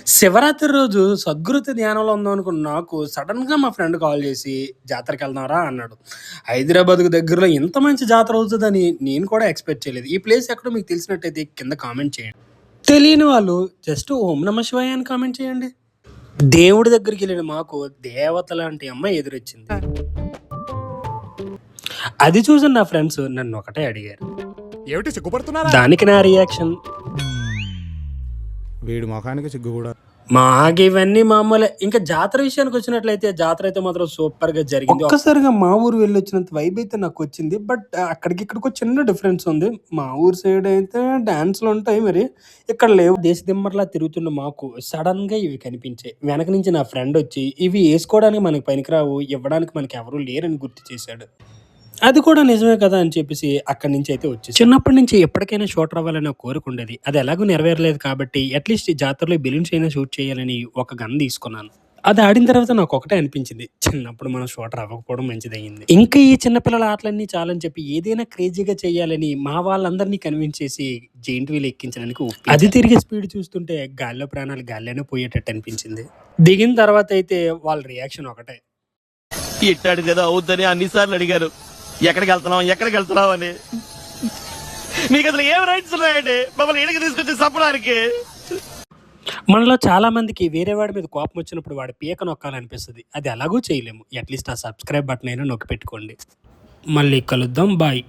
శివరాత్రి రోజు సద్గురుత ధ్యానంలో ఉందాం అనుకున్న నాకు సడన్‌గా మా ఫ్రెండ్ కాల్ చేసి, "జాతరకెళ్దాంరా" అన్నాడు. హైదరాబాద్‌కు దగ్గరలో ఇంత మంచి జాతర అవుతదని నేను కూడా ఎక్స్‌పెక్ట్ చేయలేదు. ఈ ప్లేస్ ఎక్కడో మీకు తెలిసినట్టయితే కింద కామెంట్ చేయండి. తెలియని వాళ్ళు జస్ట్ ఓం నమ శివాయ అని కామెంట్ చేయండి. దేవుడి దగ్గరికెళ్ళిన మాకు దేవత లాంటి అమ్మాయి ఎదురొచ్చింది. అది చూసిన నా ఫ్రెండ్స్ నన్ను ఒకటే అడిగారు. ఏమిటి సిగ్గుపడుతున్నారా? దానికి నా రియాక్షన్, వీడి మొఖానికి సిగ్గు కూడా. మాకివన్నీ మామూలే. ఇంకా జాతర విషయానికొచ్చినట్లయితే, జాతర అయితే మాత్రం సూపర్‌గా జరిగింది. ఒక్కసారిగా మా ఊరు వెళ్ళొచ్చినంత వైబ్ అయితే నాకొచ్చింది. బట్ అక్కడికి ఇక్కడికి చిన్న డిఫరెన్స్ ఉంది. మా ఊరు సైడ్ అయితే డాన్స్‌లుంటాయి మరి. ఇక్కడ లేవు. దేశదిమ్మరిలా తిరుగుతున్న మాకు సడెన్‌గా ఇవి కనిపించాయి. వెనక నుంచి నా ఫ్రెండొచ్చి, "ఇవి ఏసుకోవడానికి మనకు పనికిరావు. ఇవ్వడానికి మనకెవరు లేరని" గుర్తు చేశాడు. అది కూడా నిజమే కదా అని చెప్పేసి అక్కడి నుంచి అయితే వచ్చేసాం. చిన్నప్పటి నుంచి ఎప్పటికైనా షూటర్ అవ్వాలనే ఒక కోరిక ఉండేది. అది ఎలాగో నెరవేరలేదు కాబట్టి అట్‌లీస్ట్ ఈ జాతరలో బెలూన్స్ అయినా షూట్ చేయాలని ఒక గన్ తీసుకున్నాను. అది ఆడిన తర్వాత నాకొకటే అనిపించింది. చిన్నప్పుడు మనం షూటర్ అవ్వకపోవడం మంచిదయింది. ఇంకా ఈ చిన్న పిల్లల ఆటలన్నీ చాలని చెప్పి ఏదైనా క్రేజీగా చేయాలని మా వాళ్ళందరినీ కన్విన్స్ చేసి జెయింట్ వీల్ ఎక్కించడానికి ఒప్పించా. అది తిరిగే స్పీడ్ చూస్తుంటే గాల్లో ప్రాణాలు గాల్లోనే పోయేటట్టు అనిపించింది. దిగిన తర్వాత అయితే వాళ్ళ రియాక్షన్ ఒకటే. ఇట్టాడిదేదో అవుద్దని అన్నిసార్లు అడిగారు. ఎక్కడికి వెళ్తున్నావు అని. మీకు అసలు ఏం రైట్స్ ఉన్నాయండి మమ్మల్ని ఇడికి తీసుకొచ్చి చంపడానికి? మనలో చాలా మందికి వేరే వాడి మీద కోపం వచ్చినప్పుడు వాడి పీక నొక్కాలనిపిస్తది. అది ఎలాగూ చేయలేము. అట్‌లీస్ట్ ఆ సబ్‌స్క్రైబ్ బటన్ అయినా నొక్కి పెట్టుకోండి. మళ్ళీ కలుద్దాం. బాయ్.